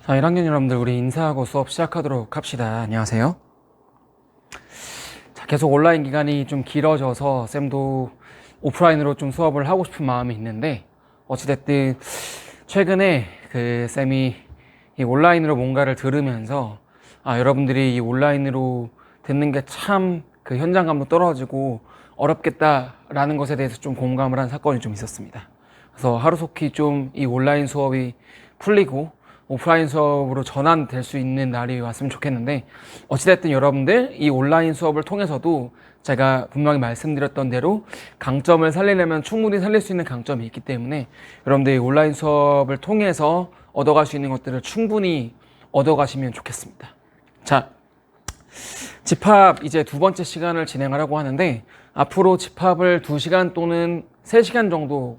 자, 1학년 여러분들, 우리 인사하고 수업 시작하도록 합시다. 안녕하세요. 자, 계속 온라인 기간이 좀 길어져서 쌤도 오프라인으로 좀 수업을 하고 싶은 마음이 있는데, 어찌됐든 최근에 쌤이 이 온라인으로 뭔가를 들으면서 여러분들이 이 온라인으로 듣는 게 참 현장감도 떨어지고 어렵겠다라는 것에 대해서 좀 공감을 한 사건이 좀 있었습니다. 그래서 하루속히 좀 이 온라인 수업이 풀리고 오프라인 수업으로 전환될 수 있는 날이 왔으면 좋겠는데, 어찌됐든 여러분들 이 온라인 수업을 통해서도 제가 분명히 말씀드렸던 대로 강점을 살리려면 충분히 살릴 수 있는 강점이 있기 때문에 여러분들 이 온라인 수업을 통해서 얻어갈 수 있는 것들을 충분히 얻어가시면 좋겠습니다. 자, 집합 이제 두 번째 시간을 진행하려고 하는데, 앞으로 집합을 2시간 또는 3시간 정도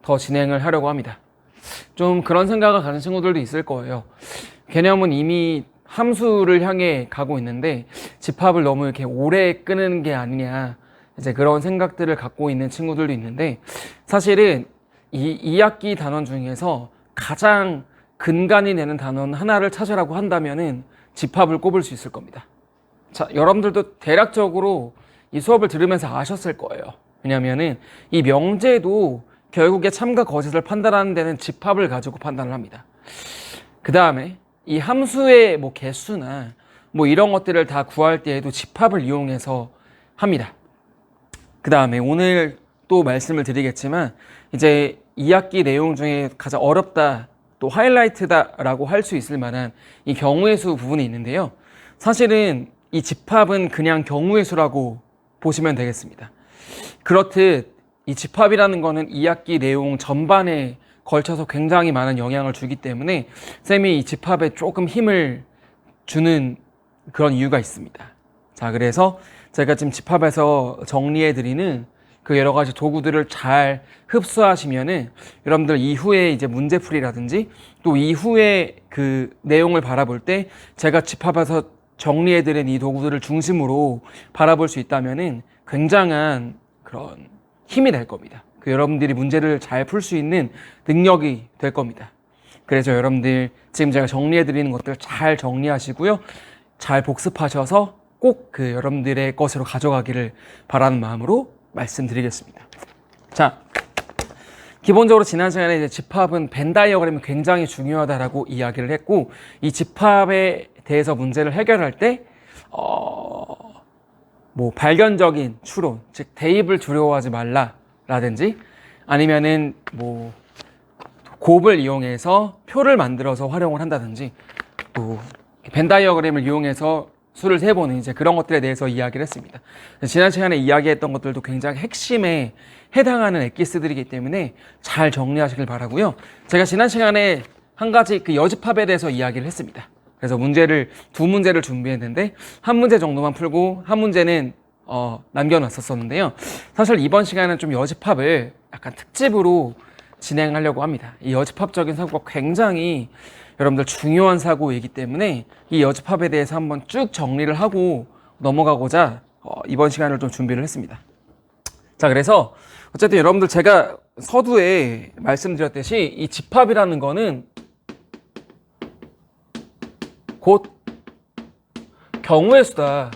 더 진행을 하려고 합니다. 좀 그런 생각을 가진 친구들도 있을 거예요. 개념은 이미 함수를 향해 가고 있는데 집합을 너무 이렇게 오래 끄는 게 아니냐, 이제 그런 생각들을 갖고 있는 친구들도 있는데, 사실은 이 2학기 단원 중에서 가장 근간이 되는 단원 하나를 찾으라고 한다면은 집합을 꼽을 수 있을 겁니다. 자, 여러분들도 대략적으로 이 수업을 들으면서 아셨을 거예요. 왜냐면은 이 명제도 결국에 참과 거짓을 판단하는 데는 집합을 가지고 판단을 합니다. 그 다음에 이 함수의 개수나 이런 것들을 다 구할 때에도 집합을 이용해서 합니다. 그 다음에 오늘 또 말씀을 드리겠지만, 이제 2학기 내용 중에 가장 어렵다, 또 하이라이트다라고 할 수 있을 만한 이 경우의 수 부분이 있는데요. 사실은 이 집합은 그냥 경우의 수라고 보시면 되겠습니다. 그렇듯 이 집합이라는 거는 2학기 내용 전반에 걸쳐서 굉장히 많은 영향을 주기 때문에 쌤이 이 집합에 조금 힘을 주는 그런 이유가 있습니다. 자, 그래서 제가 지금 집합에서 정리해드리는 그 여러 가지 도구들을 잘 흡수하시면은 여러분들 이후에 이제 문제풀이라든지 또 이후에 그 내용을 바라볼 때 제가 집합에서 정리해드린 이 도구들을 중심으로 바라볼 수 있다면은 굉장한 그런 힘이 될 겁니다. 여러분들이 문제를 잘 풀 수 있는 능력이 될 겁니다. 그래서 여러분들 지금 제가 정리해 드리는 것들 잘 정리하시고요, 잘 복습하셔서 꼭 여러분들의 것으로 가져가기를 바라는 마음으로 말씀드리겠습니다. 자, 기본적으로 지난 시간에 이제 집합은 벤 다이어그램이 굉장히 중요하다라고 이야기를 했고, 이 집합에 대해서 문제를 해결할 때 발견적인 추론, 즉 대입을 두려워하지 말라라든지, 아니면은 곱을 이용해서 표를 만들어서 활용을 한다든지, 또 벤 다이어그램을 이용해서 수를 세보는 이제 그런 것들에 대해서 이야기를 했습니다. 지난 시간에 이야기했던 것들도 굉장히 핵심에 해당하는 엑기스들이기 때문에 잘 정리하시길 바라고요. 제가 지난 시간에 한 가지 여집합에 대해서 이야기를 했습니다. 그래서 두 문제를 준비했는데 한 문제 정도만 풀고 한 문제는 남겨놨었는데요. 사실 이번 시간은 좀 여집합을 약간 특집으로 진행하려고 합니다. 이 여집합적인 사고가 굉장히 여러분들 중요한 사고이기 때문에 이 여집합에 대해서 한번 쭉 정리를 하고 넘어가고자 이번 시간을 좀 준비를 했습니다. 자, 그래서 어쨌든 여러분들 제가 서두에 말씀드렸듯이 이 집합이라는 거는 곧 경우의 수다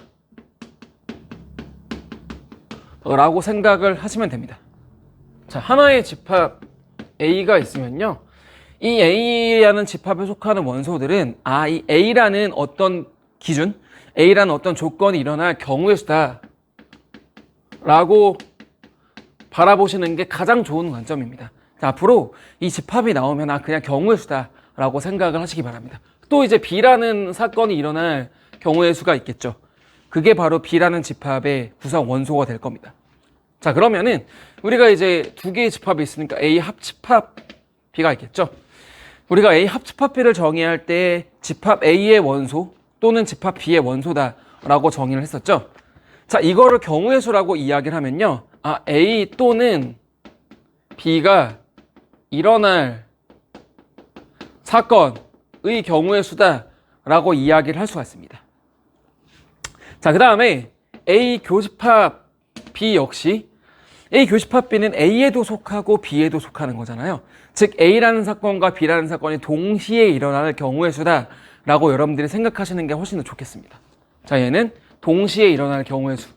라고 생각을 하시면 됩니다. 자, 하나의 집합 A가 있으면요, 이 A라는 집합에 속하는 원소들은 이 A라는 어떤 기준, A라는 어떤 조건이 일어날 경우의 수다 라고 바라보시는 게 가장 좋은 관점입니다. 자, 앞으로 이 집합이 나오면 그냥 경우의 수다 라고 생각을 하시기 바랍니다. 또 이제 B라는 사건이 일어날 경우의 수가 있겠죠. 그게 바로 B라는 집합의 구성 원소가 될 겁니다. 자, 그러면은 우리가 이제 두 개의 집합이 있으니까 A 합집합 B가 있겠죠. 우리가 A 합집합 B를 정의할 때 집합 A의 원소 또는 집합 B의 원소다 라고 정의를 했었죠. 자, 이거를 경우의 수라고 이야기를 하면요, A 또는 B가 일어날 사건의 경우의 수다 라고 이야기를 할 수가 있습니다. 자, 그 다음에 A 교집합 B 역시 A 교집합 B는 A에도 속하고 B에도 속하는 거잖아요. 즉 A라는 사건과 B라는 사건이 동시에 일어날 경우의 수다라고 여러분들이 생각하시는 게 훨씬 더 좋겠습니다. 자, 얘는 동시에 일어날 경우의 수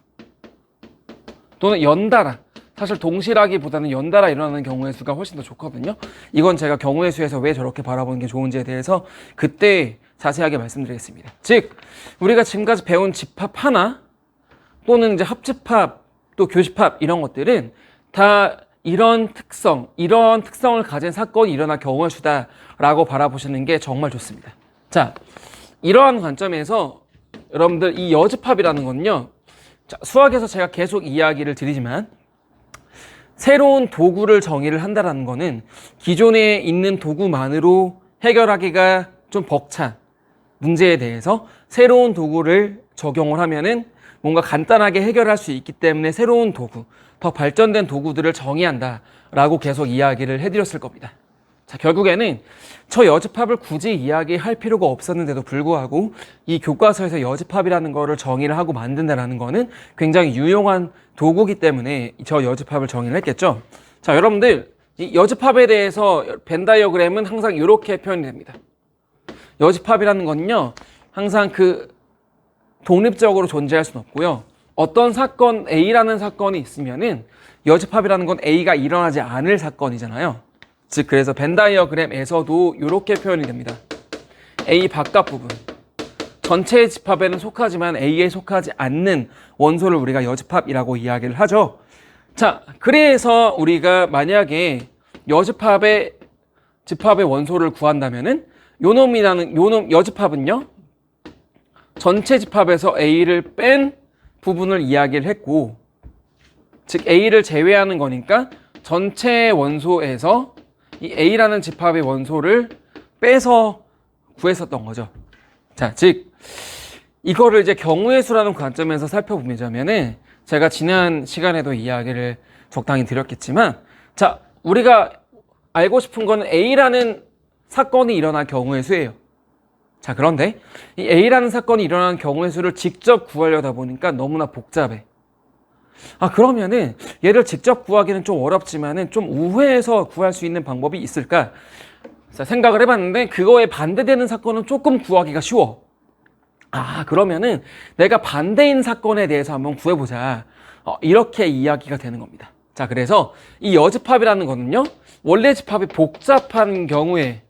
또는 연달아, 사실 동시라기보다는 연달아 일어나는 경우의 수가 훨씬 더 좋거든요. 이건 제가 경우의 수에서 왜 저렇게 바라보는 게 좋은지에 대해서 그때 자세하게 말씀드리겠습니다. 즉 우리가 지금까지 배운 집합 하나 또는 이제 합집합 또 교집합 이런 것들은 다 이런 특성을 가진 사건이 일어날 경우의 수다라고 바라보시는 게 정말 좋습니다. 자, 이러한 관점에서 여러분들 이 여집합이라는 건요, 자, 수학에서 제가 계속 이야기를 드리지만 새로운 도구를 정의를 한다는 거는 기존에 있는 도구만으로 해결하기가 좀 벅찬 문제에 대해서 새로운 도구를 적용을 하면은 뭔가 간단하게 해결할 수 있기 때문에 새로운 도구, 더 발전된 도구들을 정의한다라고 계속 이야기를 해드렸을 겁니다. 자, 결국에는 저 여집합을 굳이 이야기할 필요가 없었는데도 불구하고 이 교과서에서 여집합이라는 거를 정의를 하고 만든다는 거는 굉장히 유용한 도구기 때문에 저 여집합을 정의를 했겠죠. 자, 여러분들 이 여집합에 대해서 벤 다이어그램은 항상 이렇게 표현이 됩니다. 여집합이라는 건요, 항상 독립적으로 존재할 수는 없고요. 어떤 사건, A라는 사건이 있으면은 여집합이라는 건 A가 일어나지 않을 사건이잖아요. 즉, 그래서 벤 다이어그램에서도 이렇게 표현이 됩니다. A 바깥 부분. 전체의 집합에는 속하지만 A에 속하지 않는 원소를 우리가 여집합이라고 이야기를 하죠. 자, 그래서 우리가 만약에 집합의 원소를 구한다면은 요놈 여집합은요, 전체 집합에서 A를 뺀 부분을 이야기를 했고, 즉 A를 제외하는 거니까 전체 원소에서 이 A라는 집합의 원소를 빼서 구했었던 거죠. 자, 즉 이거를 이제 경우의 수라는 관점에서 살펴보자면은 제가 지난 시간에도 이야기를 적당히 드렸겠지만, 자, 우리가 알고 싶은 거는 A라는 사건이 일어날 경우의 수예요. 자, 그런데 이 A라는 사건이 일어나는 경우의 수를 직접 구하려다 보니까 너무나 복잡해. 그러면은 얘를 직접 구하기는 좀 어렵지만은 좀 우회해서 구할 수 있는 방법이 있을까? 자, 생각을 해봤는데 그거에 반대되는 사건은 조금 구하기가 쉬워. 그러면은 내가 반대인 사건에 대해서 한번 구해보자. 이렇게 이야기가 되는 겁니다. 자, 그래서 이 여집합이라는 거는요, 원래 집합이 복잡한 경우에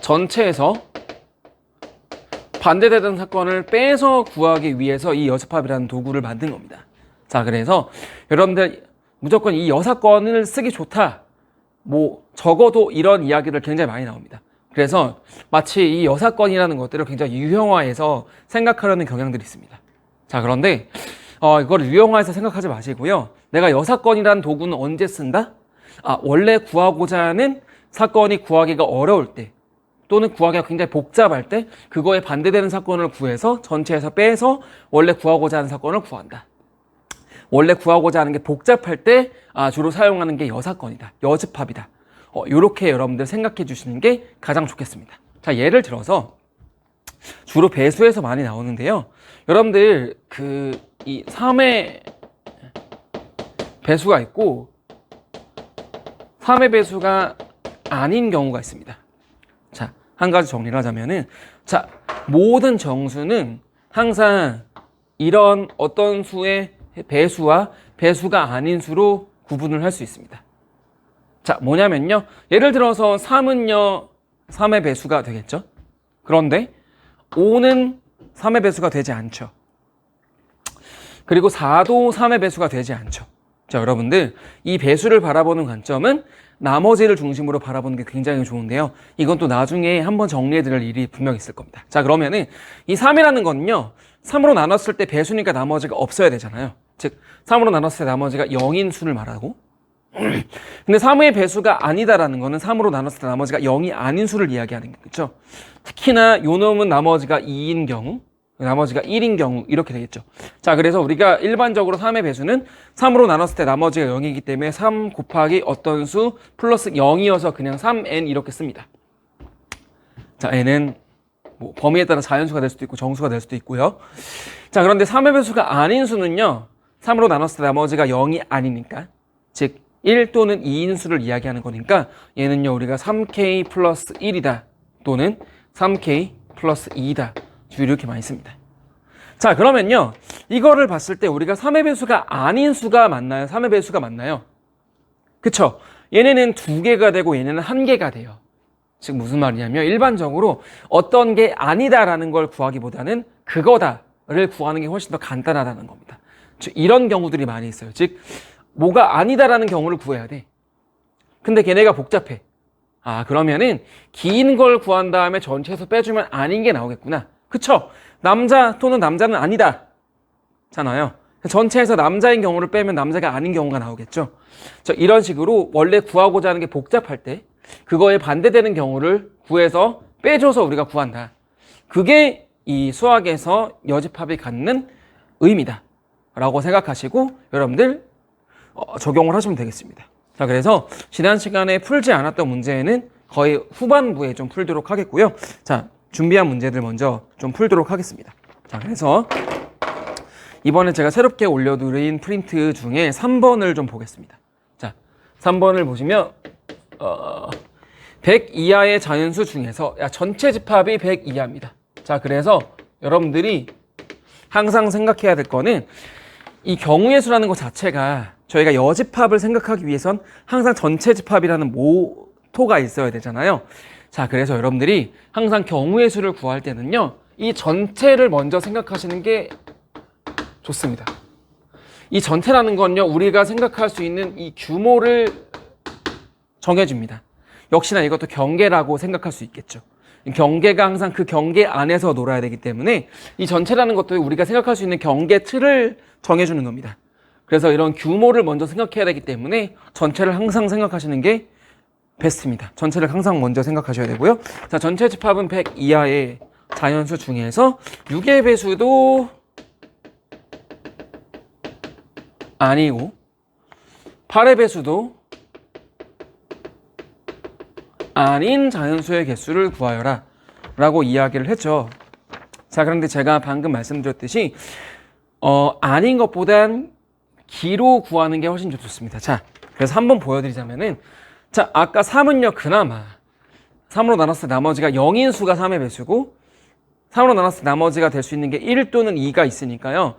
전체에서 반대되던 사건을 빼서 구하기 위해서 이 여집합이라는 도구를 만든 겁니다. 자, 그래서 여러분들 무조건 이 여사건을 쓰기 좋다, 적어도 이런 이야기들 굉장히 많이 나옵니다. 그래서 마치 이 여사건이라는 것들을 굉장히 유형화해서 생각하려는 경향들이 있습니다. 자, 그런데 이걸 유형화해서 생각하지 마시고요. 내가 여사건이라는 도구는 언제 쓴다? 원래 구하고자 하는 사건이 구하기가 어려울 때, 또는 구하기가 굉장히 복잡할 때 그거에 반대되는 사건을 구해서 전체에서 빼서 원래 구하고자 하는 사건을 구한다. 원래 구하고자 하는 게 복잡할 때 주로 사용하는 게 여사건이다, 여집합이다. 이렇게 여러분들 생각해 주시는 게 가장 좋겠습니다. 자, 예를 들어서 주로 배수에서 많이 나오는데요. 여러분들 이 3의 배수가 있고 3의 배수가 아닌 경우가 있습니다. 자, 한 가지 정리를 하자면은, 자, 모든 정수는 항상 이런 어떤 수의 배수와 배수가 아닌 수로 구분을 할 수 있습니다. 자, 뭐냐면요, 예를 들어서 3은요 3의 배수가 되겠죠. 그런데 5는 3의 배수가 되지 않죠. 그리고 4도 3의 배수가 되지 않죠. 자, 여러분들 이 배수를 바라보는 관점은 나머지를 중심으로 바라보는 게 굉장히 좋은데요. 이건 또 나중에 한번 정리해드릴 일이 분명히 있을 겁니다. 자, 그러면은 이 3이라는 건요, 3으로 나눴을 때 배수니까 나머지가 없어야 되잖아요. 즉 3으로 나눴을 때 나머지가 0인 수를 말하고, 근데 3의 배수가 아니다라는 거는 3으로 나눴을 때 나머지가 0이 아닌 수를 이야기하는 거겠죠. 특히나 요 놈은 나머지가 2인 경우, 나머지가 1인 경우 이렇게 되겠죠. 자, 그래서 우리가 일반적으로 3의 배수는 3으로 나눴을 때 나머지가 0이기 때문에 3 곱하기 어떤 수 플러스 0이어서 그냥 3n 이렇게 씁니다. 자, n은 뭐 범위에 따라 자연수가 될 수도 있고 정수가 될 수도 있고요. 자, 그런데 3의 배수가 아닌 수는요. 3으로 나눴을 때 나머지가 0이 아니니까, 즉 1 또는 2인 수를 이야기하는 거니까 얘는요 우리가 3k 플러스 1이다 또는 3k 플러스 2이다 이렇게 많이 씁니다. 자, 그러면요 이거를 봤을 때 우리가 3의 배수가 아닌 수가 맞나요? 3의 배수가 맞나요? 그쵸? 얘네는 2개가 되고 얘네는 1개가 돼요. 즉 무슨 말이냐면 일반적으로 어떤 게 아니다라는 걸 구하기보다는 그거다를 구하는 게 훨씬 더 간단하다는 겁니다. 즉 이런 경우들이 많이 있어요. 즉 뭐가 아니다라는 경우를 구해야 돼. 근데 걔네가 복잡해. 아, 그러면은 긴 걸 구한 다음에 전체에서 빼주면 아닌 게 나오겠구나. 그쵸? 남자 또는 남자는 아니다 잖아요. 전체에서 남자인 경우를 빼면 남자가 아닌 경우가 나오겠죠. 이런 식으로 원래 구하고자 하는 게 복잡할 때 그거에 반대되는 경우를 구해서 빼줘서 우리가 구한다. 그게 이 수학에서 여집합이 갖는 의미다 라고 생각하시고 여러분들 적용을 하시면 되겠습니다. 자, 그래서 지난 시간에 풀지 않았던 문제는 거의 후반부에 좀 풀도록 하겠고요. 자, 준비한 문제들 먼저 좀 풀도록 하겠습니다. 자, 그래서 이번에 제가 새롭게 올려드린 프린트 중에 3번을 좀 보겠습니다. 자, 3번을 보시면 100 이하의 자연수 중에서 전체 집합이 100 이하입니다. 자, 그래서 여러분들이 항상 생각해야 될 거는 이 경우의 수라는 것 자체가 저희가 여집합을 생각하기 위해선 항상 전체 집합이라는 모토가 있어야 되잖아요. 자, 그래서 여러분들이 항상 경우의 수를 구할 때는요 이 전체를 먼저 생각하시는 게 좋습니다. 이 전체라는 건요 우리가 생각할 수 있는 이 규모를 정해줍니다. 역시나 이것도 경계라고 생각할 수 있겠죠. 경계가 항상 그 경계 안에서 놀아야 되기 때문에 이 전체라는 것도 우리가 생각할 수 있는 경계 틀을 정해주는 겁니다. 그래서 이런 규모를 먼저 생각해야 되기 때문에 전체를 항상 생각하시는 게 베스트입니다. 전체를 항상 먼저 생각하셔야 되고요. 자, 전체 집합은 100 이하의 자연수 중에서 6의 배수도 아니고 8의 배수도 아닌 자연수의 개수를 구하여라 라고 이야기를 했죠. 자, 그런데 제가 방금 말씀드렸듯이 아닌 것보단 기로 구하는 게 훨씬 좋습니다. 자, 그래서 한번 보여드리자면은 자, 아까 3은요 그나마 3으로 나눴을 때 나머지가 0인 수가 3의 배수고 3으로 나눴을 때 나머지가 될 수 있는 게 1 또는 2가 있으니까요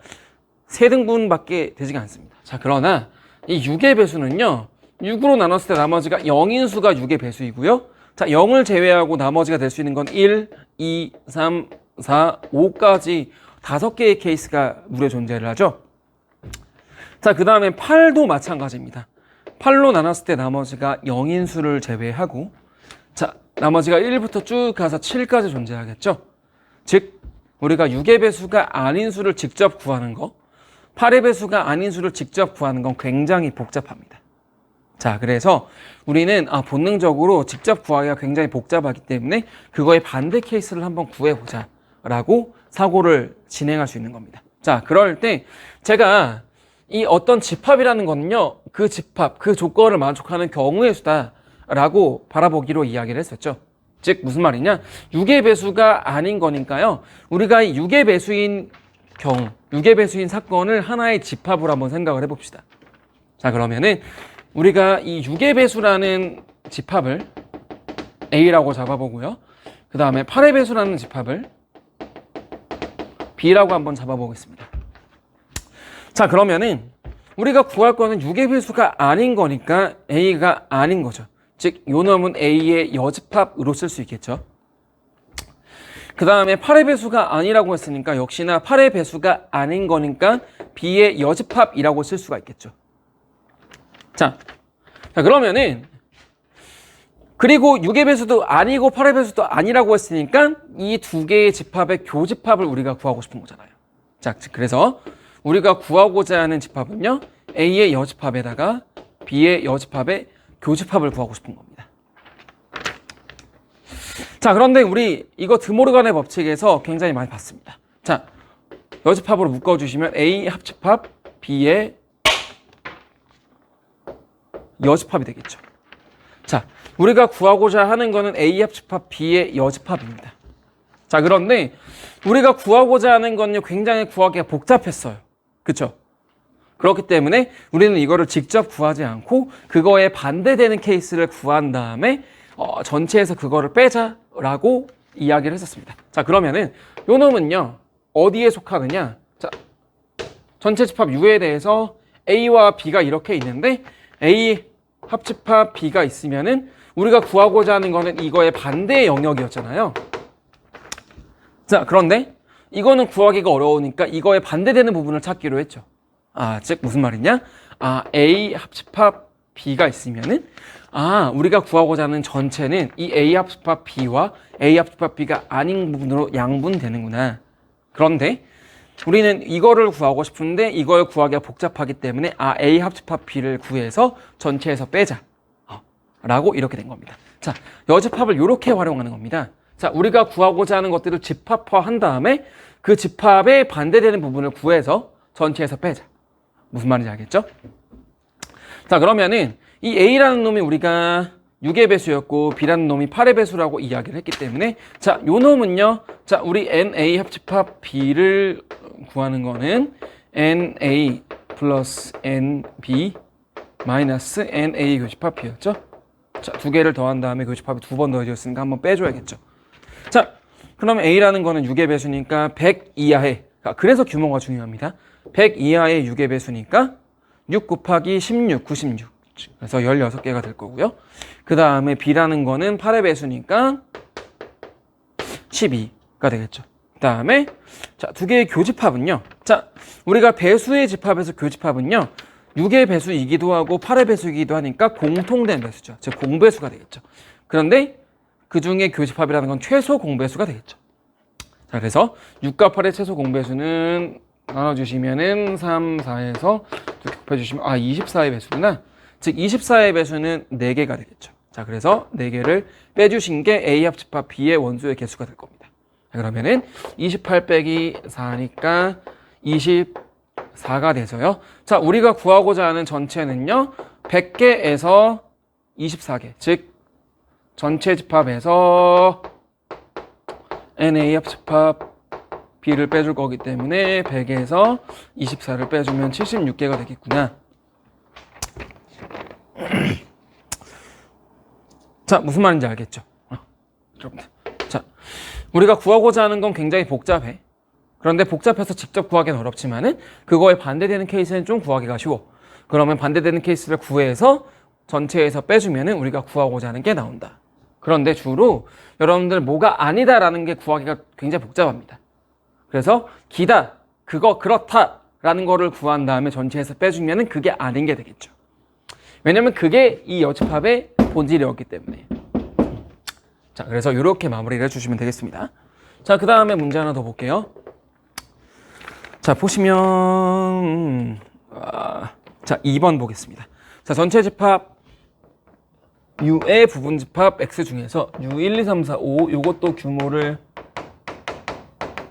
3등분밖에 되지가 않습니다. 자, 그러나 이 6의 배수는요 6으로 나눴을 때 나머지가 0인 수가 6의 배수이고요. 자, 0을 제외하고 나머지가 될 수 있는 건 1, 2, 3, 4, 5까지 5개의 케이스가 무려 존재를 하죠. 자, 그 다음에 8도 마찬가지입니다. 8로 나눴을 때 나머지가 0인 수를 제외하고 자, 나머지가 1부터 쭉 가서 7까지 존재하겠죠. 즉 우리가 6의 배수가 아닌 수를 직접 구하는 거 8의 배수가 아닌 수를 직접 구하는 건 굉장히 복잡합니다. 자, 그래서 우리는 본능적으로 직접 구하기가 굉장히 복잡하기 때문에 그거의 반대 케이스를 한번 구해보자 라고 사고를 진행할 수 있는 겁니다. 자, 그럴 때 제가 이 어떤 집합이라는 거는요 그 집합, 그 조건을 만족하는 경우의 수다 라고 바라보기로 이야기를 했었죠. 즉 무슨 말이냐, 6의 배수가 아닌 거니까요 우리가 6의 배수인 경우 6의 배수인 사건을 하나의 집합으로 한번 생각을 해봅시다. 자, 그러면은 우리가 이 6의 배수라는 집합을 A라고 잡아보고요. 그 다음에 8의 배수라는 집합을 B라고 한번 잡아보겠습니다. 자, 그러면은 우리가 구할 거는 6의 배수가 아닌 거니까 A가 아닌 거죠. 즉, 요 놈은 A의 여집합으로 쓸 수 있겠죠. 그 다음에 8의 배수가 아니라고 했으니까 역시나 8의 배수가 아닌 거니까 B의 여집합이라고 쓸 수가 있겠죠. 자, 그러면은 그리고 6의 배수도 아니고 8의 배수도 아니라고 했으니까 이 두 개의 집합의 교집합을 우리가 구하고 싶은 거잖아요. 자, 그래서 우리가 구하고자 하는 집합은요 A의 여집합에다가 B의 여집합의 교집합을 구하고 싶은 겁니다. 자, 그런데 우리 이거 드모르간의 법칙에서 굉장히 많이 봤습니다. 자, 여집합으로 묶어주시면 A 합집합 B의 여집합이 되겠죠. 자, 우리가 구하고자 하는 거는 A 합집합 B의 여집합입니다. 자, 그런데 우리가 구하고자 하는 건요, 굉장히 구하기가 복잡했어요. 그쵸? 그렇기 때문에 우리는 이거를 직접 구하지 않고 그거에 반대되는 케이스를 구한 다음에 전체에서 그거를 빼자라고 이야기를 했었습니다. 자, 그러면은 요 놈은요, 어디에 속하느냐? 자, 전체 집합 U에 대해서 A와 B가 이렇게 있는데 A 합집합 B가 있으면은 우리가 구하고자 하는 거는 이거의 반대의 영역이었잖아요. 자, 그런데 이거는 구하기가 어려우니까 이거에 반대되는 부분을 찾기로 했죠. 즉 무슨 말이냐? A 합집합 B가 있으면은 우리가 구하고자 하는 전체는 이 A 합집합 B와 A 합집합 B가 아닌 부분으로 양분되는구나. 그런데 우리는 이거를 구하고 싶은데 이걸 구하기가 복잡하기 때문에 A 합집합 B를 구해서 전체에서 빼자 라고 이렇게 된 겁니다. 자, 여집합을 이렇게 활용하는 겁니다. 자, 우리가 구하고자 하는 것들을 집합화한 다음에 그 집합에 반대되는 부분을 구해서 전체에서 빼자. 무슨 말인지 알겠죠? 자, 그러면은 이 A라는 놈이 우리가 6의 배수였고 B라는 놈이 8의 배수라고 이야기를 했기 때문에 자, 요 놈은요. 자, 우리 NA 합집합 B를 구하는 거는 NA 플러스 NB 마이너스 NA 교집합 B였죠? 자, 두 개를 더한 다음에 교집합이 두 번 더해졌으니까 한번 빼줘야겠죠. 자, 그러면 A라는 거는 6의 배수니까 100 이하의, 그래서 규모가 중요합니다. 100 이하의 6의 배수니까 6 곱하기 16, 96. 그래서 16개가 될 거고요. 그 다음에 B라는 거는 8의 배수니까 12가 되겠죠. 그 다음에 자, 두 개의 교집합은요. 자, 우리가 배수의 집합에서 교집합은요. 6의 배수이기도 하고 8의 배수이기도 하니까 공통된 배수죠. 즉 공배수가 되겠죠. 그런데 그 중에 교집합이라는 건 최소 공배수가 되겠죠. 자, 그래서 6과 8의 최소 공배수는 나눠주시면은 3, 4에서 이렇게 곱해주시면 24의 배수구나. 즉 24의 배수는 4개가 되겠죠. 자, 그래서 4개를 빼주신 게 A 합집합 B의 원소의 개수가 될 겁니다. 자, 그러면은 28 빼기 4니까 24가 돼서요. 자, 우리가 구하고자 하는 전체는요. 100개에서 24개. 즉 전체 집합에서 NA 합집합 B를 빼줄 거기 때문에 100에서 24를 빼주면 76개가 되겠구나. 자, 무슨 말인지 알겠죠? 자, 우리가 구하고자 하는 건 굉장히 복잡해. 그런데 복잡해서 직접 구하기는 어렵지만은 그거에 반대되는 케이스는 좀 구하기가 쉬워. 그러면 반대되는 케이스를 구해서 전체에서 빼주면은 우리가 구하고자 하는 게 나온다. 그런데 주로 여러분들 뭐가 아니다라는 게 구하기가 굉장히 복잡합니다. 그래서 기다, 그거, 그렇다 라는 거를 구한 다음에 전체에서 빼주면은 그게 아닌 게 되겠죠. 왜냐면 그게 이 여집합의 본질이었기 때문에. 자, 그래서 이렇게 마무리를 해주시면 되겠습니다. 자, 그 다음에 문제 하나 더 볼게요. 자, 보시면 자, 2번 보겠습니다. 자, 전체 집합 U의 부분 집합 X 중에서 U 1, 2, 3, 4, 5 요것도 규모를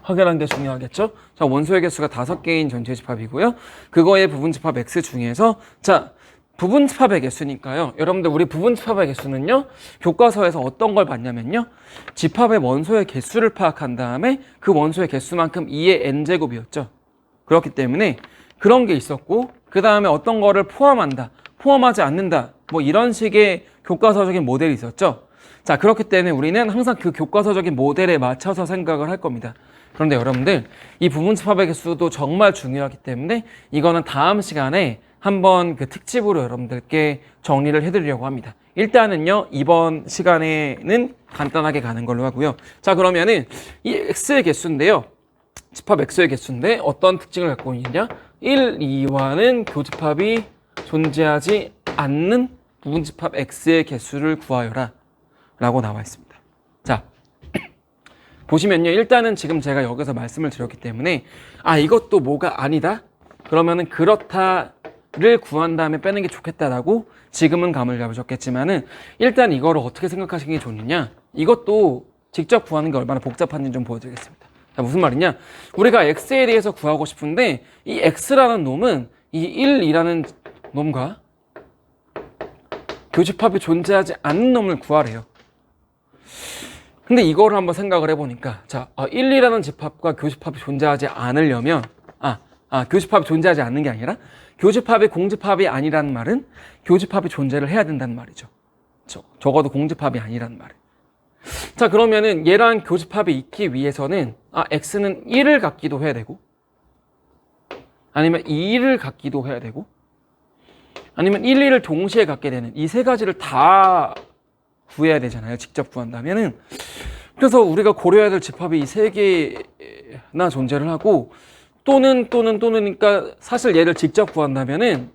확인하는 게 중요하겠죠? 자, 원소의 개수가 5개인 전체 집합이고요. 그거의 부분 집합 X 중에서 자, 부분 집합의 개수니까요. 여러분들 우리 부분 집합의 개수는요. 교과서에서 어떤 걸 봤냐면요. 집합의 원소의 개수를 파악한 다음에 그 원소의 개수만큼 2의 n제곱이었죠. 그렇기 때문에 그런 게 있었고 그 다음에 어떤 거를 포함한다, 포함하지 않는다 뭐 이런 식의 교과서적인 모델이 있었죠. 자, 그렇기 때문에 우리는 항상 그 교과서적인 모델에 맞춰서 생각을 할 겁니다. 그런데 여러분들 이 부분 집합의 개수도 정말 중요하기 때문에 이거는 다음 시간에 한번 그 특집으로 여러분들께 정리를 해드리려고 합니다. 일단은요, 이번 시간에는 간단하게 가는 걸로 하고요. 자, 그러면은 이 X의 개수인데요. 집합 X의 개수인데 어떤 특징을 갖고 있느냐? 1, 2와는 교집합이 존재하지 않는 부분 집합 X의 개수를 구하여라 라고 나와 있습니다. 자, 보시면요. 일단은 지금 제가 여기서 말씀을 드렸기 때문에 이것도 뭐가 아니다? 그러면은 그렇다를 구한 다음에 빼는 게 좋겠다라고 지금은 감을 잡으셨겠지만은 일단 이거를 어떻게 생각하시는 게 좋느냐? 이것도 직접 구하는 게 얼마나 복잡한지 좀 보여드리겠습니다. 자, 무슨 말이냐? 우리가 X에 대해서 구하고 싶은데 이 X라는 놈은 이 1, 2라는 놈과 교집합이 존재하지 않는 놈을 구하래요. 근데 이거를 한번 생각을 해보니까, 자, 1, 2라는 집합과 교집합이 존재하지 않으려면, 교집합이 존재하지 않는 게 아니라, 교집합이 공집합이 아니라는 말은 교집합이 존재를 해야 된다는 말이죠. 적어도 공집합이 아니라는 말은. 자, 그러면은 얘랑 교집합이 있기 위해서는, x는 1을 갖기도 해야 되고, 아니면 2를 갖기도 해야 되고, 아니면 1, 2를 동시에 갖게 되는 이 세 가지를 다 구해야 되잖아요. 직접 구한다면은. 그래서 우리가 고려해야 될 집합이 이 세 개나 존재를 하고, 또는니까 사실 얘를 직접 구한다면은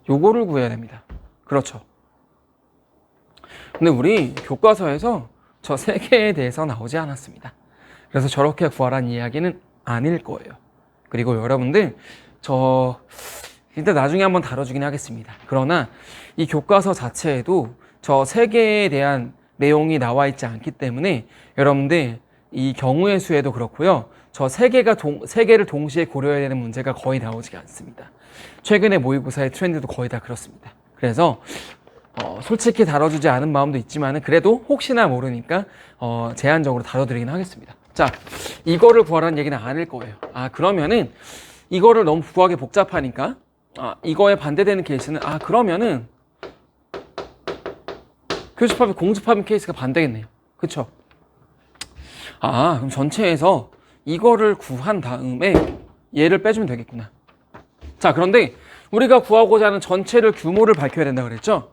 요거를 구해야 됩니다. 그렇죠. 근데 우리 교과서에서 저 세 개에 대해서 나오지 않았습니다. 그래서 저렇게 구하라는 이야기는 아닐 거예요. 그리고 여러분들 일단 나중에 한번 다뤄주긴 하겠습니다. 그러나 이 교과서 자체에도 저 세 개에 대한 내용이 나와 있지 않기 때문에 여러분들 이 경우의 수에도 그렇고요. 저 세 개를 동시에 고려해야 되는 문제가 거의 나오지 않습니다. 최근에 모의고사의 트렌드도 거의 다 그렇습니다. 그래서 솔직히 다뤄주지 않은 마음도 있지만 그래도 혹시나 모르니까 제한적으로 다뤄드리긴 하겠습니다. 자, 이거를 구하라는 얘기는 아닐 거예요. 그러면은 이거를 너무 구하기 복잡하니까 이거에 반대되는 케이스는 그러면은 교집합이 공집합인 케이스가 반대겠네요. 그쵸? 그럼 전체에서 이거를 구한 다음에 얘를 빼주면 되겠구나. 자, 그런데 우리가 구하고자 하는 전체를 규모를 밝혀야 된다고 그랬죠?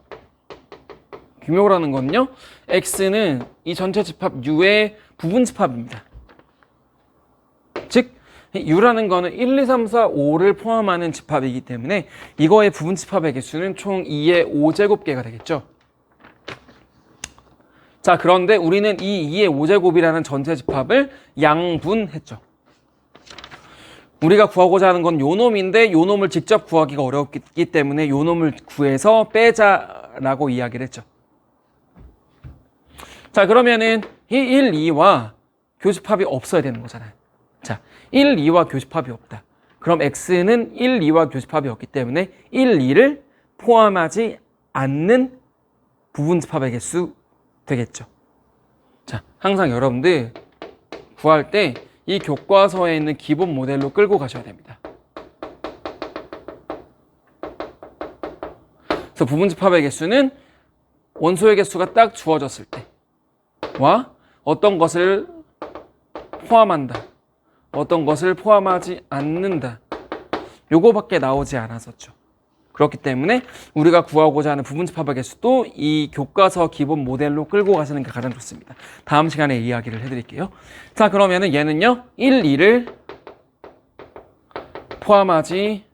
규모라는 건요, x는 이 전체 집합 U의 부분 집합입니다. 즉, U라는 거는 1, 2, 3, 4, 5를 포함하는 집합이기 때문에 이거의 부분 집합의 개수는 총 2의 5제곱개가 되겠죠. 자, 그런데 우리는 이 2의 5제곱이라는 전체 집합을 양분했죠. 우리가 구하고자 하는 건 요 놈인데 요 놈을 직접 구하기가 어렵기 때문에 요 놈을 구해서 빼자라고 이야기를 했죠. 자, 그러면은 이 1, 2와 교집합이 없어야 되는 거잖아요. 자, 1, 2와 교집합이 없다. 그럼 x는 1, 2와 교집합이 없기 때문에 1, 2를 포함하지 않는 부분 집합의 개수 되겠죠. 자, 항상 여러분들 구할 때 이 교과서에 있는 기본 모델로 끌고 가셔야 됩니다. 그래서 부분 집합의 개수는 원소의 개수가 딱 주어졌을 때와 어떤 것을 포함한다, 어떤 것을 포함하지 않는다, 요거밖에 나오지 않았었죠. 그렇기 때문에 우리가 구하고자 하는 부분 집합의 개수도 이 교과서 기본 모델로 끌고 가시는 게 가장 좋습니다. 다음 시간에 이야기를 해드릴게요. 자, 그러면은 얘는요, 1, 2를 포함하지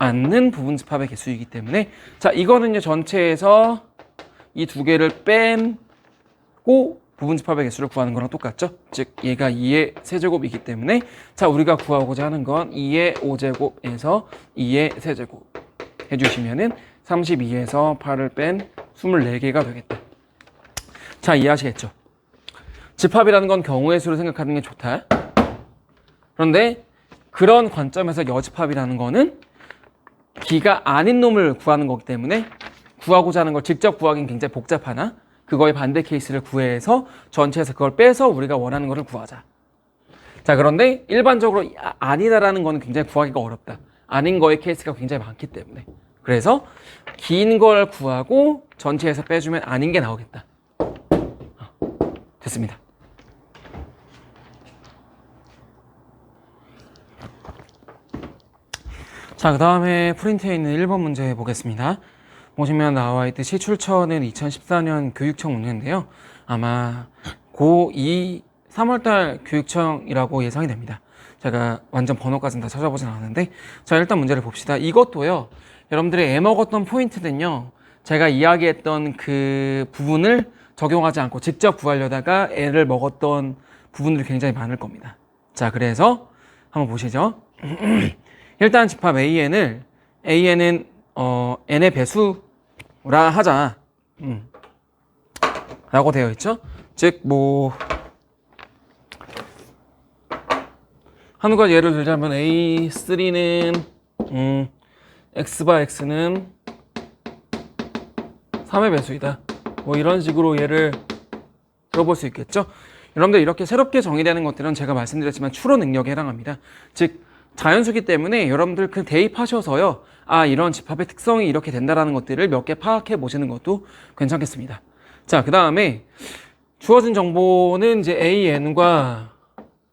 않는 부분 집합의 개수이기 때문에, 자, 이거는요, 전체에서 이 두 개를 빼고 부분 집합의 개수를 구하는 거랑 똑같죠? 즉, 얘가 2의 세제곱이기 때문에, 자, 우리가 구하고자 하는 건 2의 5제곱에서 2의 세제곱 해주시면은 32에서 8을 뺀 24개가 되겠다. 자, 이해하시겠죠? 집합이라는 건 경우의 수를 생각하는 게 좋다. 그런데 그런 관점에서 여집합이라는 거는 기가 아닌 놈을 구하는 거기 때문에 구하고자 하는 걸 직접 구하기는 굉장히 복잡하나 그거의 반대 케이스를 구해서 전체에서 그걸 빼서 우리가 원하는 거를 구하자. 자, 그런데 일반적으로 아니다라는 거는 굉장히 구하기가 어렵다. 아닌 거의 케이스가 굉장히 많기 때문에. 그래서 긴 걸 구하고 전체에서 빼주면 아닌 게 나오겠다. 됐습니다. 자, 그 다음에 프린트에 있는 1번 문제 보겠습니다. 보시면 나와 있듯이 출처는 2014년 교육청 문제인데요. 아마 고2 3월달 교육청이라고 예상이 됩니다. 제가 완전 번호까지는 다 찾아보진 않았는데, 자, 일단 문제를 봅시다. 이것도요, 여러분들이 애먹었던 포인트는요, 제가 이야기했던 그 부분을 적용하지 않고 직접 구하려다가 애를 먹었던 부분들이 굉장히 많을 겁니다. 자, 그래서 한번 보시죠. 일단 집합 AN은 n의 배수라 하자. 라고 되어 있죠. 즉, 한 가지 예를 들자면 A3는 x바 x는 3의 배수이다. 뭐 이런 식으로 예를 들어볼 수 있겠죠. 여러분들 이렇게 새롭게 정의되는 것들은 제가 말씀드렸지만 추론 능력에 해당합니다. 즉 자연수기 때문에 여러분들 그 대입하셔서요, 아 이런 집합의 특성이 이렇게 된다라는 것들을 몇 개 파악해 보시는 것도 괜찮겠습니다. 자, 그 다음에 주어진 정보는 이제 AN과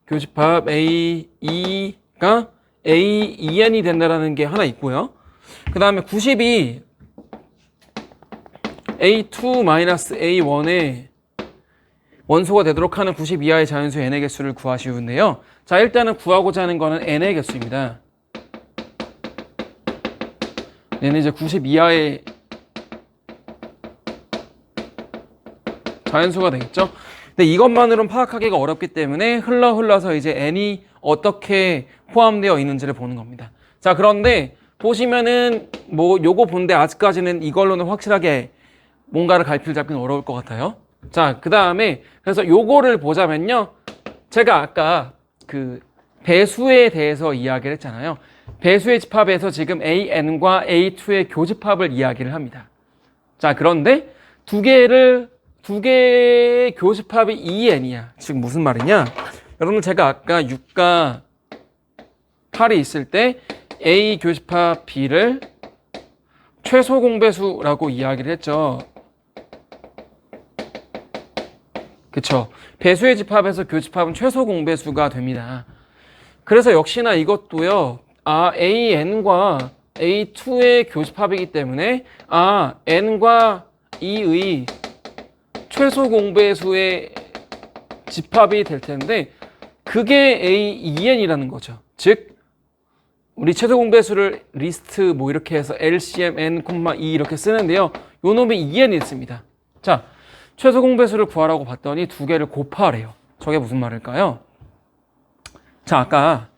교집합 AE가 AEN이 된다라는 게 하나 있고요. 그 다음에 90이 A2-A1의 원소가 되도록 하는 90 이하의 자연수 n의 개수를 구하시는데요. 자, 일단은 구하고자 하는 거는 n의 개수입니다. 얘는 이제 90 이하의 자연수가 되겠죠. 근데 이것만으로는 파악하기가 어렵기 때문에 흘러서 이제 n이 어떻게 포함되어 있는지를 보는 겁니다. 자, 그런데 보시면은 뭐 요거 본데 아직까지는 이걸로는 확실하게 뭔가를 갈피를 잡기는 어려울 것 같아요. 자, 그 다음에 그래서 요거를 보자면요, 제가 아까 그 배수에 대해서 이야기를 했잖아요. 배수의 집합에서 지금 AN과 A2의 교집합을 이야기를 합니다. 자, 그런데 두 개의 교집합이 EN이야. 즉 무슨 말이냐, 여러분 제가 아까 6과 8이 있을 때 A 교집합 B를 최소 공배수라고 이야기를 했죠. 그쵸. 배수의 집합에서 교집합은 최소 공배수가 됩니다. 그래서 역시나 이것도요, AN과 A2의 교집합이기 때문에 N과 E의 최소 공배수의 집합이 될 텐데 그게 AEN이라는 거죠. 즉 우리 최소 공배수를 리스트 뭐 이렇게 해서 LCM N, E 이렇게 쓰는데요. 요 놈이 EN이 있습니다. 자, 최소 공배수를 구하라고 봤더니 두 개를 곱하래요. 저게 무슨 말일까요? 자, 아까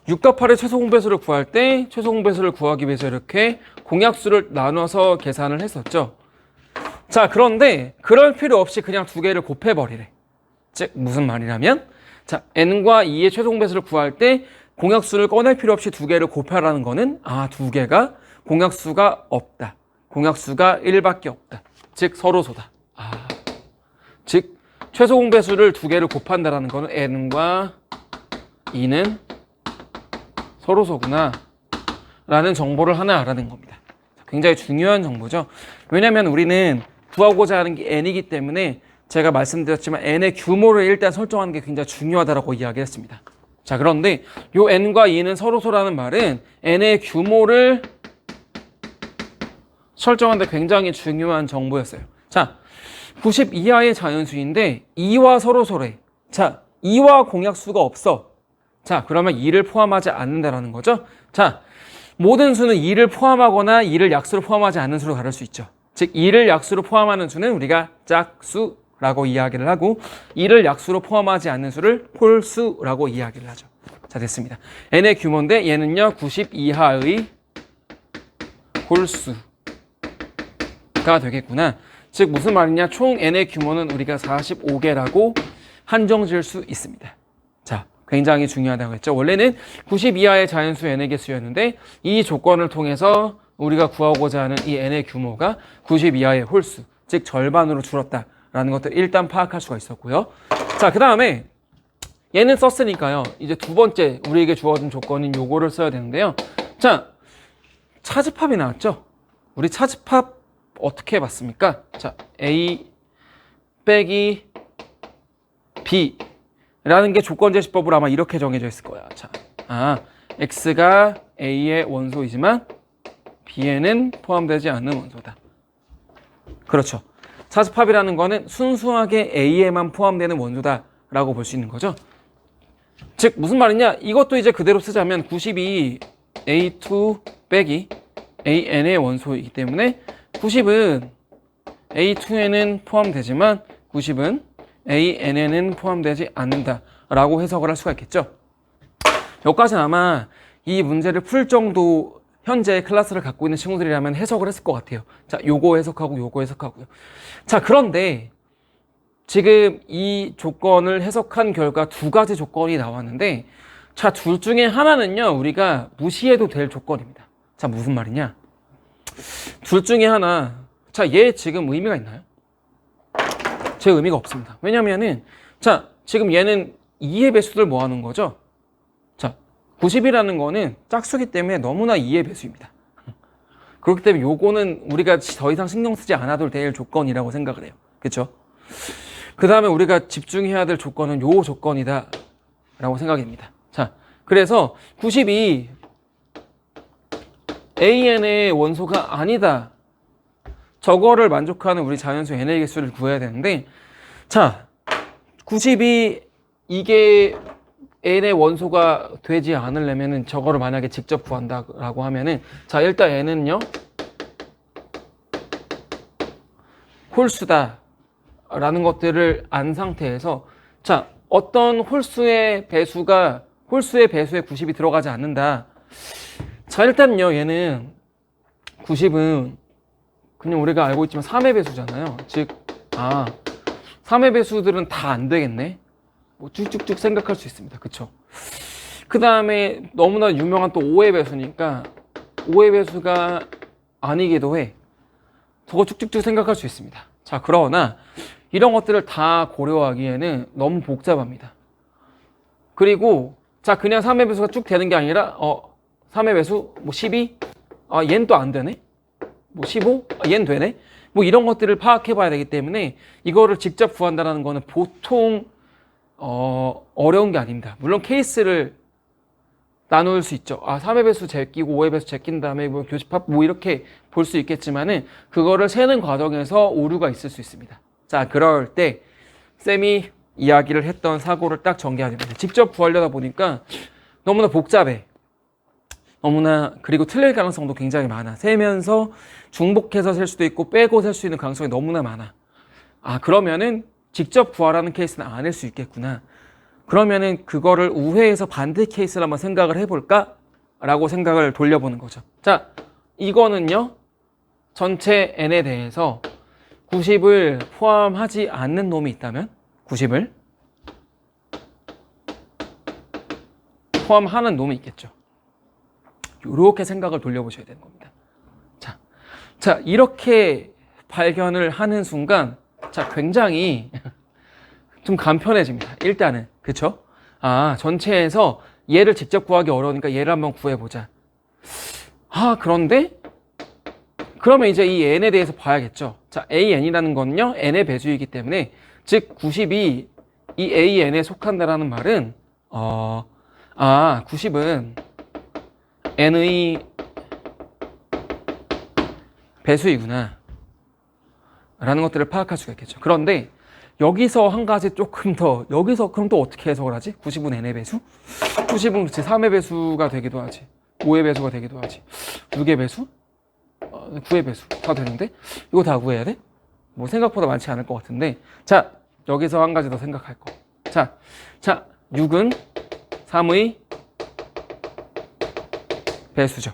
6과 8의 최소 공배수를 구할 때 최소 공배수를 구하기 위해서 이렇게 공약수를 나눠서 계산을 했었죠. 자, 그런데 그럴 필요 없이 그냥 두 개를 곱해버리래. 즉 무슨 말이냐면, 자, n과 2의 최소 공배수를 구할 때 공약수를 꺼낼 필요 없이 두 개를 곱하라는 거는 두 개가 공약수가 없다. 공약수가 1밖에 없다. 즉 서로소다. 즉 최소 공배수를 두 개를 곱한다라는 거는 n과 2는 서로소구나 라는 정보를 하나 알아낸 겁니다. 굉장히 중요한 정보죠. 왜냐하면 우리는 구하고자 하는 게 n이기 때문에 제가 말씀드렸지만 n의 규모를 일단 설정하는 게 굉장히 중요하다고 이야기했습니다. 자, 그런데 요 n과 2는 서로소라는 말은 n의 규모를 설정하는 데 굉장히 중요한 정보였어요. 자, 90 이하의 자연수인데 2와 서로소래. 자, 2와 공약수가 없어. 자, 그러면 2를 포함하지 않는다라는 거죠. 자, 모든 수는 2를 포함하거나 2를 약수로 포함하지 않는 수로 다룰 수 있죠. 즉 2를 약수로 포함하는 수는 우리가 짝수라고 이야기를 하고 2를 약수로 포함하지 않는 수를 홀수라고 이야기를 하죠. 자, 됐습니다. n의 규모인데 얘는요 90 이하의 홀수가 되겠구나. 즉 무슨 말이냐, 총 n의 규모는 우리가 45개라고 한정 지을 수 있습니다. 자, 굉장히 중요하다고 했죠. 원래는 90 이하의 자연수 n의 개수였는데 이 조건을 통해서 우리가 구하고자 하는 이 n의 규모가 90 이하의 홀수, 즉 절반으로 줄었다라는 것들을 일단 파악할 수가 있었고요. 자, 그 다음에 얘는 썼으니까요. 이제 두 번째 우리에게 주어진 조건인 요거를 써야 되는데요. 자, 차집합이 나왔죠. 우리 차집합 어떻게 봤습니까? 자, A 빼기 B 라는 게 조건제시법으로 아마 이렇게 정해져 있을 거야. 자, X가 A의 원소이지만 B에는 포함되지 않는 원소다. 그렇죠. 차집합이라는 거는 순수하게 A에만 포함되는 원소다라고 볼 수 있는 거죠. 즉 무슨 말이냐, 이것도 이제 그대로 쓰자면 90이 A2 빼기 AN의 원소이기 때문에 90은 A2에는 포함되지만 90은 AN에는 포함되지 않는다라고 해석을 할 수가 있겠죠. 여기까지는 아마 이 문제를 풀 정도 현재 클래스를 갖고 있는 친구들이라면 해석을 했을 것 같아요. 자, 요거 해석하고 요거 해석하고요. 자, 그런데 지금 이 조건을 해석한 결과 두 가지 조건이 나왔는데, 자, 둘 중에 하나는요 우리가 무시해도 될 조건입니다. 자, 무슨 말이냐, 둘 중에 하나, 자, 얘 지금 의미가 있나요? 제 의미가 없습니다. 왜냐면은 자, 지금 얘는 2의 배수들 모아놓은 거죠. 자, 90이라는 거는 짝수기 때문에 너무나 2의 배수입니다. 그렇기 때문에 요거는 우리가 더 이상 신경 쓰지 않아도 될 조건이라고 생각을 해요. 그쵸? 그 다음에 우리가 집중해야 될 조건은 요 조건이다 라고 생각입니다. 자, 그래서 90이 AN의 원소가 아니다. 저거를 만족하는 우리 자연수 n의 개수를 구해야 되는데, 자, 90이 이게 n의 원소가 되지 않으려면은 저거를 만약에 직접 구한다라고 하면은, 자, 일단 n은요 홀수다 라는 것들을 안 상태에서, 자, 어떤 홀수의 배수에 90이 들어가지 않는다. 자, 일단요 얘는 90은 그냥 우리가 알고 있지만 3의 배수잖아요. 즉, 3의 배수들은 다 안 되겠네. 뭐 쭉쭉쭉 생각할 수 있습니다. 그쵸? 그 다음에 너무나 유명한 또 5의 배수니까 5의 배수가 아니기도 해. 저거 쭉쭉쭉 생각할 수 있습니다. 자, 그러나 이런 것들을 다 고려하기에는 너무 복잡합니다. 그리고 자, 그냥 3의 배수가 쭉 되는 게 아니라 3의 배수 뭐 12? 얘는 또 안 되네? 뭐 15? 얘는 되네? 뭐 이런 것들을 파악해 봐야 되기 때문에 이거를 직접 구한다는 거는 보통 어려운 게 아닙니다. 물론 케이스를 나눌 수 있죠. 3의 배수 제끼고 5의 배수 제낀 다음에 뭐 교집합 뭐 이렇게 볼 수 있겠지만은 그거를 세는 과정에서 오류가 있을 수 있습니다. 자, 그럴 때 쌤이 이야기를 했던 사고를 딱 전개하게 됩니다. 직접 구하려다 보니까 너무나 복잡해. 그리고 틀릴 가능성도 굉장히 많아. 세면서 중복해서 셀 수도 있고 빼고 셀 수 있는 가능성이 너무나 많아. 그러면은 직접 구하라는 케이스는 아닐 수 있겠구나. 그러면은 그거를 우회해서 반대 케이스를 한번 생각을 해볼까? 라고 생각을 돌려보는 거죠. 자, 이거는요 전체 n에 대해서 90을 포함하지 않는 놈이 있다면 90을 포함하는 놈이 있겠죠. 이렇게 생각을 돌려보셔야 되는 겁니다. 자, 이렇게 발견을 하는 순간, 자, 굉장히 좀 간편해집니다. 일단은. 그쵸? 전체에서 얘를 직접 구하기 어려우니까 얘를 한번 구해보자. 그런데 그러면 이제 이 n에 대해서 봐야겠죠. 자, an이라는 건요 n의 배수이기 때문에, 즉 90이 이 an에 속한다라는 말은 90은 n의 배수이구나 라는 것들을 파악할 수가 있겠죠. 그런데 여기서 한 가지 조금 더, 여기서 그럼 또 어떻게 해석을 하지? 90은 n의 배수? 90은 그렇지 3의 배수가 되기도 하지, 5의 배수가 되기도 하지, 6의 배수? 9의 배수 다 되는데 이거 다 구해야 돼? 뭐 생각보다 많지 않을 것 같은데, 자, 여기서 한 가지 더 생각할 거. 자, 6은 3의 배수죠.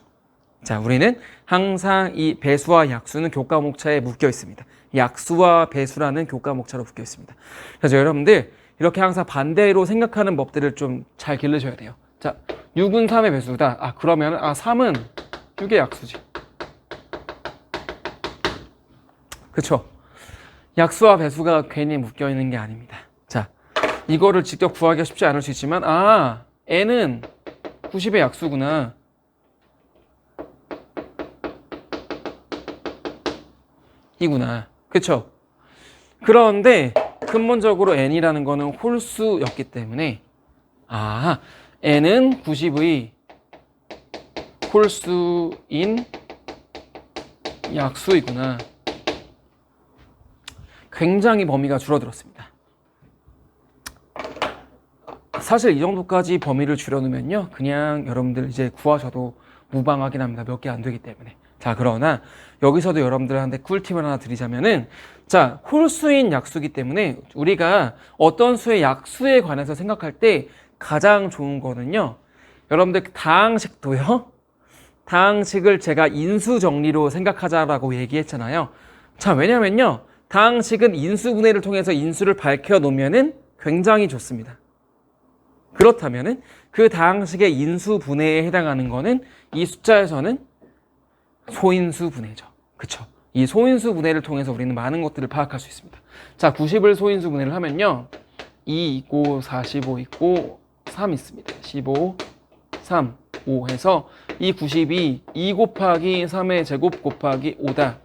자, 우리는 항상 이 배수와 약수는 교과목차에 묶여 있습니다. 약수와 배수라는 교과목차로 묶여 있습니다. 그래서 여러분들 이렇게 항상 반대로 생각하는 법들을 좀 잘 기르셔야 돼요. 자, 6은 3의 배수다. 그러면 3은 6의 약수지. 그쵸? 약수와 배수가 괜히 묶여 있는 게 아닙니다. 자, 이거를 직접 구하기가 쉽지 않을 수 있지만, n은 90의 약수구나. 이구나. 그쵸? 그런데 근본적으로 n이라는 거는 홀수였기 때문에, n은 90의 홀수인 약수이구나. 굉장히 범위가 줄어들었습니다. 사실 이 정도까지 범위를 줄여놓으면요, 그냥 여러분들 이제 구하셔도 무방하긴 합니다. 몇 개 안 되기 때문에. 자, 그러나 여기서도 여러분들한테 꿀팁을 하나 드리자면은, 자, 홀수인 약수이기 때문에 우리가 어떤 수의 약수에 관해서 생각할 때 가장 좋은 거는요, 여러분들 다항식도요, 다항식을 제가 인수 정리로 생각하자라고 얘기했잖아요. 자, 왜냐면요, 다항식은 인수분해를 통해서 인수를 밝혀 놓으면은 굉장히 좋습니다. 그렇다면은 그 다항식의 인수분해에 해당하는 거는 이 숫자에서는 소인수분해죠. 그쵸? 이 소인수 분해를 통해서 우리는 많은 것들을 파악할 수 있습니다. 자, 90을 소인수 분해를 하면요. 2 있고 45 있고 3 있습니다. 15, 3, 5 해서 이 90이 2 곱하기 3의 제곱 곱하기 5다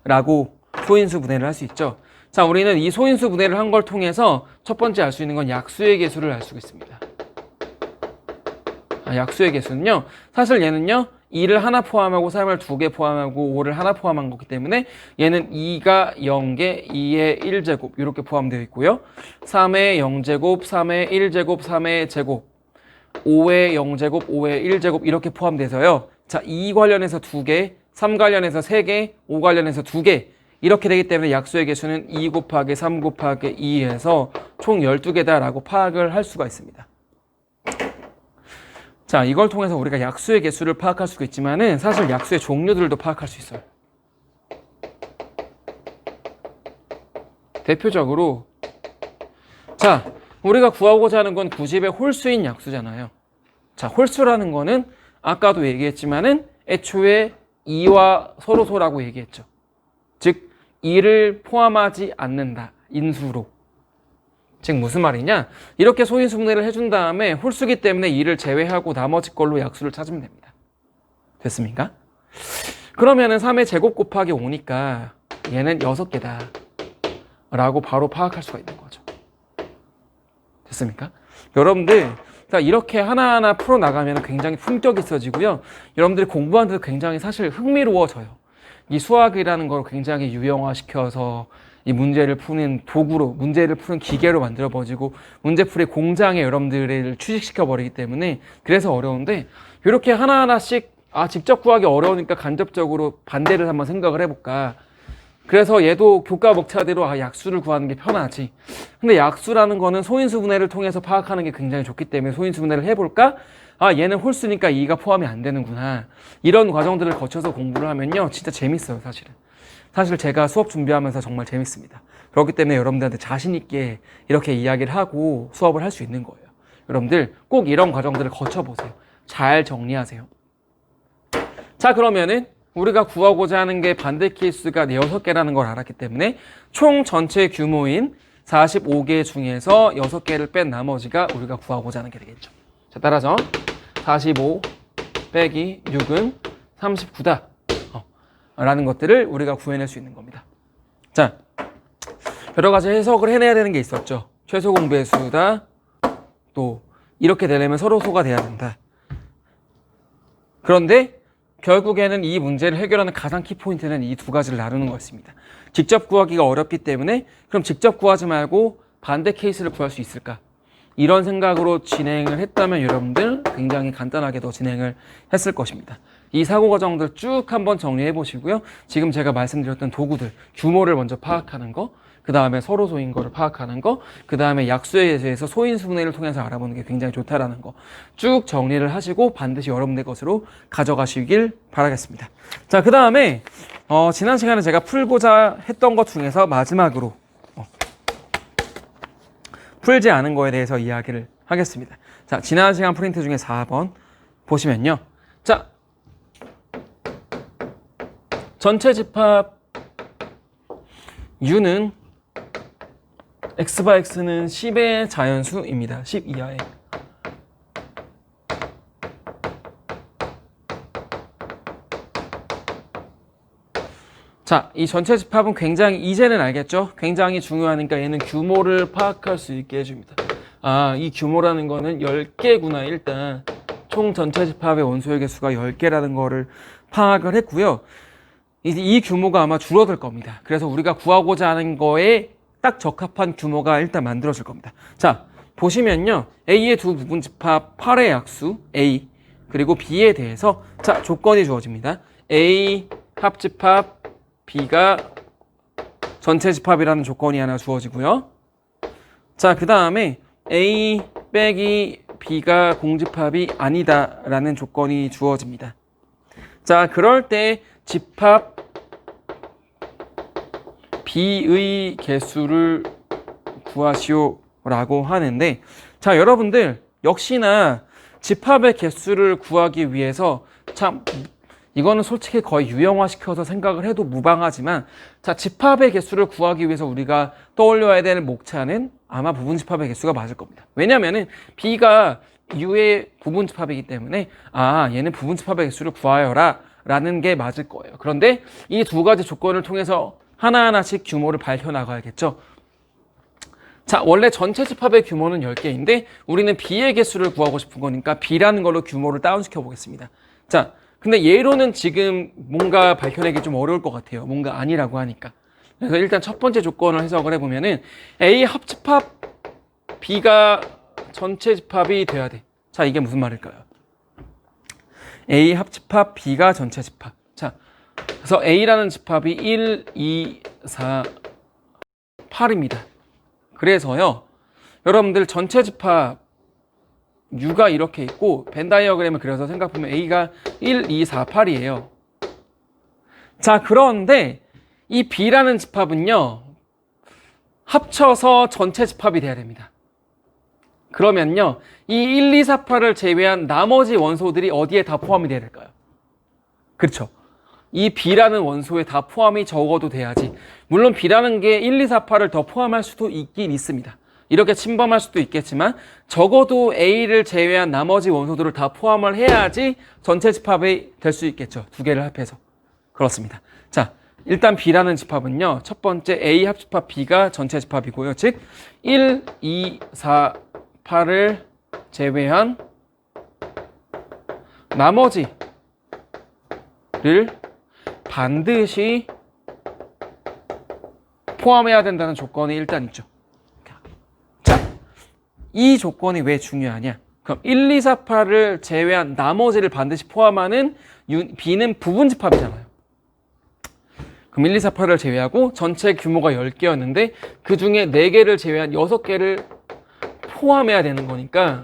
라고 소인수 분해를 할 수 있죠. 자, 우리는 이 소인수 분해를 한 걸 통해서 첫 번째 알 수 있는 건 약수의 개수를 알 수가 있습니다. 약수의 개수는요, 사실 얘는요 2를 하나 포함하고 3을 2개 포함하고 5를 하나 포함한 거기 때문에 얘는 2가 0개, 2의 1제곱 이렇게 포함되어 있고요. 3의 0제곱, 3의 1제곱, 3의 제곱, 5의 0제곱, 5의 1제곱 이렇게 포함돼서요. 자, 2 관련해서 2개, 3 관련해서 3개, 5 관련해서 2개 이렇게 되기 때문에 약수의 개수는 2 곱하기 3 곱하기 2에서 총 12개다라고 파악을 할 수가 있습니다. 자, 이걸 통해서 우리가 약수의 개수를 파악할 수가 있지만은 사실 약수의 종류들도 파악할 수 있어요. 대표적으로 자, 우리가 구하고자 하는 건 90의 홀수인 약수잖아요. 자, 홀수라는 거는 아까도 얘기했지만은 애초에 2와 서로소라고 얘기했죠. 즉 2를 포함하지 않는다. 인수로. 즉 무슨 말이냐? 이렇게 소인수 분해를 해준 다음에 홀수기 때문에 2를 제외하고 나머지 걸로 약수를 찾으면 됩니다. 됐습니까? 그러면은 3의 제곱 곱하기 5니까 얘는 6개다 라고 바로 파악할 수가 있는 거죠. 됐습니까? 여러분들 이렇게 하나하나 풀어나가면 굉장히 품격이 있어지고요. 여러분들이 공부하는 데도 굉장히 사실 흥미로워져요. 이 수학이라는 걸 굉장히 유형화시켜서 이 문제를 푸는 도구로, 문제를 푸는 기계로 만들어버리고 문제풀이 공장에 여러분들을 취직시켜버리기 때문에 그래서 어려운데 이렇게 하나하나씩 직접 구하기 어려우니까 간접적으로 반대를 한번 생각을 해볼까. 그래서 얘도 교과 목차대로 약수를 구하는 게 편하지. 근데 약수라는 거는 소인수 분해를 통해서 파악하는 게 굉장히 좋기 때문에 소인수 분해를 해볼까? 얘는 홀수니까 2가 포함이 안 되는구나. 이런 과정들을 거쳐서 공부를 하면요. 진짜 재밌어요, 사실은. 사실 제가 수업 준비하면서 정말 재밌습니다. 그렇기 때문에 여러분들한테 자신 있게 이렇게 이야기를 하고 수업을 할 수 있는 거예요. 여러분들 꼭 이런 과정들을 거쳐보세요. 잘 정리하세요. 자, 그러면은 우리가 구하고자 하는 게 반대 케이스가 6개라는 걸 알았기 때문에 총 전체 규모인 45개 중에서 6개를 뺀 나머지가 우리가 구하고자 하는 게 되겠죠. 자, 따라서 45 빼기 6은 39다. 라는 것들을 우리가 구해낼 수 있는 겁니다. 자, 여러 가지 해석을 해내야 되는 게 있었죠. 최소 공배의 수다. 또 이렇게 되려면 서로소가 돼야 된다. 그런데 결국에는 이 문제를 해결하는 가장 키포인트는 이 두 가지를 나누는 것입니다. 직접 구하기가 어렵기 때문에 그럼 직접 구하지 말고 반대 케이스를 구할 수 있을까? 이런 생각으로 진행을 했다면 여러분들 굉장히 간단하게도 진행을 했을 것입니다. 이 사고 과정들 쭉 한번 정리해 보시고요. 지금 제가 말씀드렸던 도구들, 규모를 먼저 파악하는 거, 그 다음에 서로소인 거를 파악하는 거, 그 다음에 약수에 대해서 소인수 분해를 통해서 알아보는 게 굉장히 좋다라는 거 쭉 정리를 하시고 반드시 여러분들 것으로 가져가시길 바라겠습니다. 자, 그 다음에 지난 시간에 제가 풀고자 했던 것 중에서 마지막으로 풀지 않은 거에 대해서 이야기를 하겠습니다. 자, 지난 시간 프린트 중에 4번 보시면요. 자, 전체 집합 U는 X/X는 10의 자연수입니다. 10 이하의. 자, 이 전체 집합은 굉장히, 이제는 알겠죠? 굉장히 중요하니까 얘는 규모를 파악할 수 있게 해줍니다. 이 규모라는 거는 10개구나. 일단 총 전체 집합의 원소의 개수가 10개라는 거를 파악을 했고요. 이 규모가 아마 줄어들 겁니다. 그래서 우리가 구하고자 하는 거에 딱 적합한 규모가 일단 만들어질 겁니다. 자, 보시면요. A의 두 부분 집합 8의 약수 A 그리고 B에 대해서 자, 조건이 주어집니다. A 합집합 B가 전체 집합이라는 조건이 하나 주어지고요. 자, 그 다음에 A 빼기 B가 공집합이 아니다라는 조건이 주어집니다. 자, 그럴 때 집합 B의 개수를 구하시오라고 하는데, 자, 여러분들 역시나 집합의 개수를 구하기 위해서 참 이거는 솔직히 거의 유형화시켜서 생각을 해도 무방하지만, 자, 집합의 개수를 구하기 위해서 우리가 떠올려야 될 목차는 아마 부분집합의 개수가 맞을 겁니다. 왜냐면은 B가 U의 부분집합이기 때문에 얘는 부분집합의 개수를 구하여라 라는 게 맞을 거예요. 그런데 이 두 가지 조건을 통해서 하나하나씩 규모를 밝혀나가야겠죠. 자, 원래 전체 집합의 규모는 10개인데 우리는 B의 개수를 구하고 싶은 거니까 B라는 걸로 규모를 다운시켜 보겠습니다. 자, 근데 예로는 지금 뭔가 밝혀내기 좀 어려울 것 같아요. 뭔가 아니라고 하니까. 그래서 일단 첫 번째 조건을 해석을 해보면은 A 합집합 B가 전체 집합이 돼야 돼. 자, 이게 무슨 말일까요? A 합집합 B가 전체 집합. 자, 그래서 A라는 집합이 1, 2, 4, 8입니다. 그래서요, 여러분들 전체 집합 U가 이렇게 있고 벤 다이어그램을 그려서 생각해보면 A가 1, 2, 4, 8이에요. 자, 그런데 이 B라는 집합은요, 합쳐서 전체 집합이 돼야 됩니다. 그러면요, 이 1, 2, 4, 8을 제외한 나머지 원소들이 어디에 다 포함이 돼야 될까요? 그렇죠. 이 B라는 원소에 다 포함이 적어도 돼야지. 물론 B라는 게 1, 2, 4, 8을 더 포함할 수도 있긴 있습니다. 이렇게 침범할 수도 있겠지만 적어도 A를 제외한 나머지 원소들을 다 포함을 해야지 전체 집합이 될 수 있겠죠. 두 개를 합해서. 그렇습니다. 자, 일단 B라는 집합은요, 첫 번째 A 합집합 B가 전체 집합이고요. 즉 1, 2, 4, 8을 제외한 나머지를 반드시 포함해야 된다는 조건이 일단 있죠. 자, 이 조건이 왜 중요하냐? 그럼 1, 2, 4, 8을 제외한 나머지를 반드시 포함하는 B는 부분집합이잖아요. 그럼 1, 2, 4, 8을 제외하고 전체 규모가 10개였는데 그 중에 4개를 제외한 6개를 포함해야 되는 거니까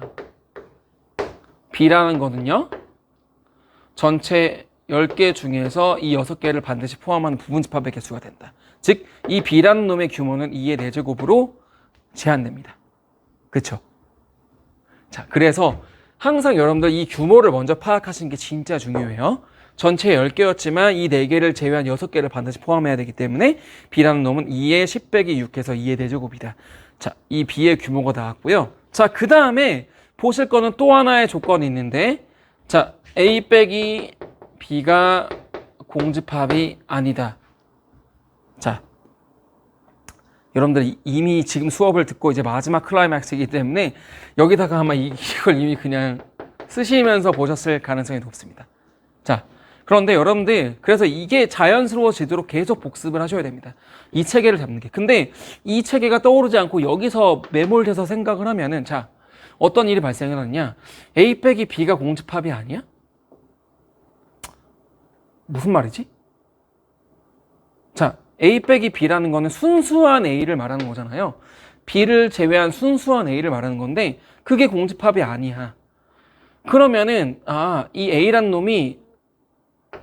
B라는 거는요, 전체 10개 중에서 이 6개를 반드시 포함하는 부분집합의 개수가 된다. 즉, 이 B라는 놈의 규모는 2의 4제곱으로 제한됩니다. 그쵸? 자, 그래서 항상 여러분들 이 규모를 먼저 파악하시는 게 진짜 중요해요. 전체 10개였지만 이 4개를 제외한 6개를 반드시 포함해야 되기 때문에 B라는 놈은 2의 10 빼기 6해서 2의 4제곱이다. 자, 이 B의 규모가 나왔고요. 자, 그 다음에 보실 거는 또 하나의 조건이 있는데, 자, A 빼기 B가 공집합이 아니다. 자, 여러분들 이미 지금 수업을 듣고 이제 마지막 클라이맥스이기 때문에 여기다가 아마 이걸 이미 그냥 쓰시면서 보셨을 가능성이 높습니다. 자, 그런데 여러분들 그래서 이게 자연스러워지도록 계속 복습을 하셔야 됩니다. 이 체계를 잡는 게. 근데 이 체계가 떠오르지 않고 여기서 매몰돼서 생각을 하면은, 자, 어떤 일이 발생을 하느냐? A 빼기 B가 공집합이 아니야? 무슨 말이지? 자, A 빼기 B라는 거는 순수한 A를 말하는 거잖아요. B를 제외한 순수한 A를 말하는 건데 그게 공집합이 아니야. 그러면은 이 A라는 놈이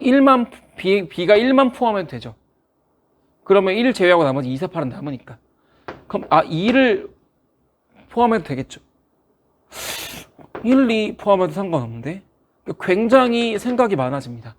B가 1만 포함해도 되죠. 그러면 1을 제외하고 나머지 2, 4, 8은 남으니까. 그럼 2를 포함해도 되겠죠. 1, 2 포함해도 상관없는데 굉장히 생각이 많아집니다.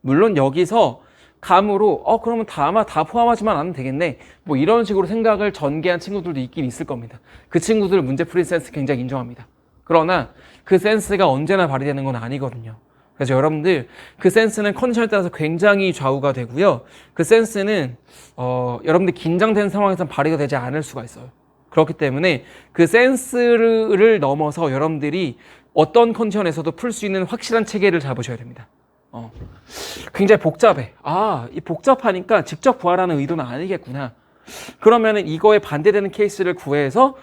물론 여기서 감으로 그러면 아마 다 포함하지만 않으면 되겠네, 뭐 이런 식으로 생각을 전개한 친구들도 있긴 있을 겁니다. 그 친구들 문제 풀이 센스 굉장히 인정합니다. 그러나 그 센스가 언제나 발휘되는 건 아니거든요. 그래서 여러분들 그 센스는 컨디션에 따라서 굉장히 좌우가 되고요. 그 센스는 여러분들 긴장된 상황에서 발휘가 되지 않을 수가 있어요. 그렇기 때문에 그 센스를 넘어서 여러분들이 어떤 컨디션에서도 풀 수 있는 확실한 체계를 잡으셔야 됩니다. 굉장히 복잡해. 이 복잡하니까 직접 구하라는 의도는 아니겠구나. 그러면은 이거에 반대되는 케이스를 구해서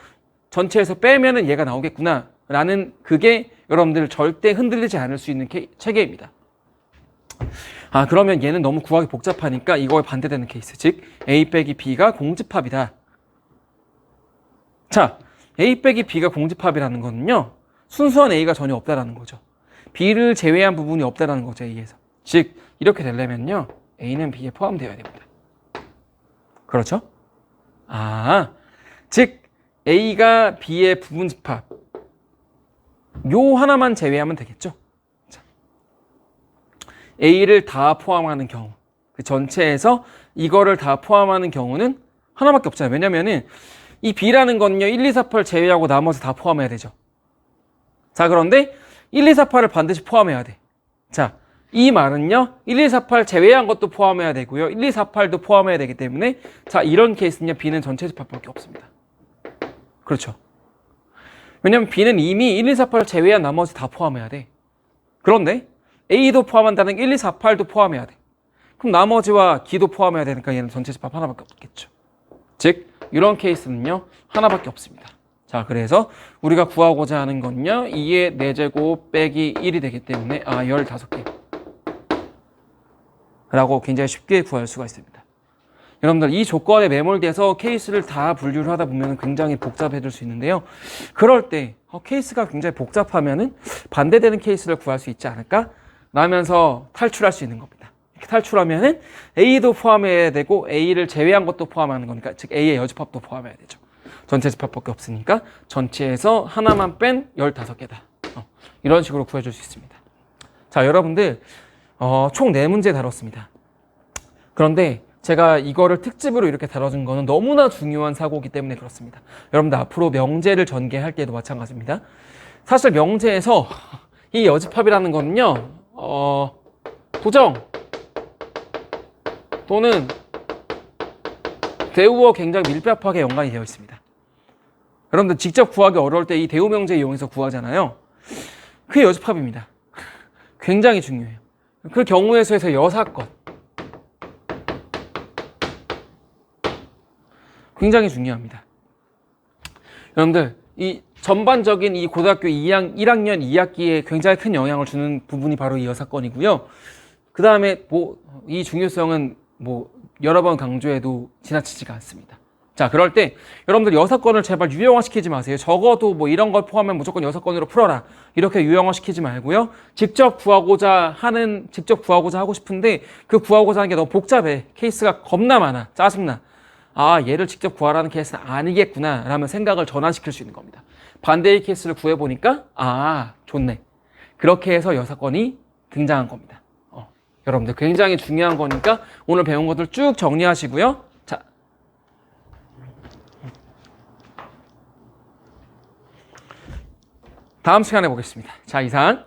전체에서 빼면은 얘가 나오겠구나 라는, 그게 여러분들 절대 흔들리지 않을 수 있는 체계입니다. 그러면 얘는 너무 구하기 복잡하니까 이거에 반대되는 케이스, 즉 A 빼기 B가 공집합이다. 자, A 빼기 B가 공집합이라는 거는요, 순수한 A가 전혀 없다라는 거죠. B를 제외한 부분이 없다라는 거죠, A에서. 즉 이렇게 되려면요, A는 B에 포함되어야 됩니다. 그렇죠? 즉 A가 B의 부분집합, 요 하나만 제외하면 되겠죠. 자, A를 다 포함하는 경우, 그 전체에서 이거를 다 포함하는 경우는 하나밖에 없잖아요. 왜냐면은 이 B라는 건요 1, 2, 4, 8 제외하고 나머지 다 포함해야 되죠. 자, 그런데 1, 2, 4, 8을 반드시 포함해야 돼. 자, 이 말은요 1, 2, 4, 8 제외한 것도 포함해야 되고요 1, 2, 4, 8도 포함해야 되기 때문에, 자, 이런 케이스는요 B는 전체 집합밖에 없습니다. 그렇죠. 왜냐면 B는 이미 1, 2, 4, 8을 제외한 나머지 다 포함해야 돼. 그런데 A도 포함한다는 게 1, 2, 4, 8도 포함해야 돼. 그럼 나머지와 G도 포함해야 되니까 얘는 전체 집합 하나밖에 없겠죠. 즉 이런 케이스는요 하나밖에 없습니다. 자, 그래서 우리가 구하고자 하는 건요 2의 4제곱 빼기 1이 되기 때문에 15개 라고 굉장히 쉽게 구할 수가 있습니다. 여러분들 이 조건에 매몰돼서 케이스를 다 분류를 하다 보면 굉장히 복잡해질 수 있는데요. 그럴 때 케이스가 굉장히 복잡하면은 반대되는 케이스를 구할 수 있지 않을까? 라면서 탈출할 수 있는 겁니다. 이렇게 탈출하면은 A도 포함해야 되고 A를 제외한 것도 포함하는 거니까, 즉 A의 여집합도 포함해야 되죠. 전체 집합밖에 없으니까 전체에서 하나만 뺀 15개다. 이런 식으로 구해줄 수 있습니다. 자, 여러분들 총 4문제 다뤘습니다. 그런데 제가 이거를 특집으로 이렇게 다뤄준 거는 너무나 중요한 사고이기 때문에 그렇습니다. 여러분들 앞으로 명제를 전개할 때도 마찬가지입니다. 사실 명제에서 이 여집합이라는 거는요 도정 또는 대우와 굉장히 밀접하게 연관이 되어 있습니다. 여러분들 직접 구하기 어려울 때 이 대우 명제 이용해서 구하잖아요. 그게 여집합입니다. 굉장히 중요해요. 그 경우에 수에서 여사건 굉장히 중요합니다. 여러분들 이 전반적인 이 고등학교 1학년 2학기에 굉장히 큰 영향을 주는 부분이 바로 이 여사건이고요. 그 다음에 이 중요성은 여러 번 강조해도 지나치지가 않습니다. 자, 그럴 때 여러분들 여사건을 제발 유형화시키지 마세요. 적어도 이런 걸 포함하면 무조건 여사건으로 풀어라, 이렇게 유형화시키지 말고요. 직접 구하고자 하고 싶은데 그 구하고자 하는 게 너무 복잡해. 케이스가 겁나 많아. 짜증나. 얘를 직접 구하라는 케이스는 아니겠구나 라면 생각을 전환시킬 수 있는 겁니다. 반대의 케이스를 구해보니까 좋네. 그렇게 해서 여사건이 등장한 겁니다. 여러분들 굉장히 중요한 거니까 오늘 배운 것들 쭉 정리하시고요. 자, 다음 시간에 보겠습니다. 자, 이상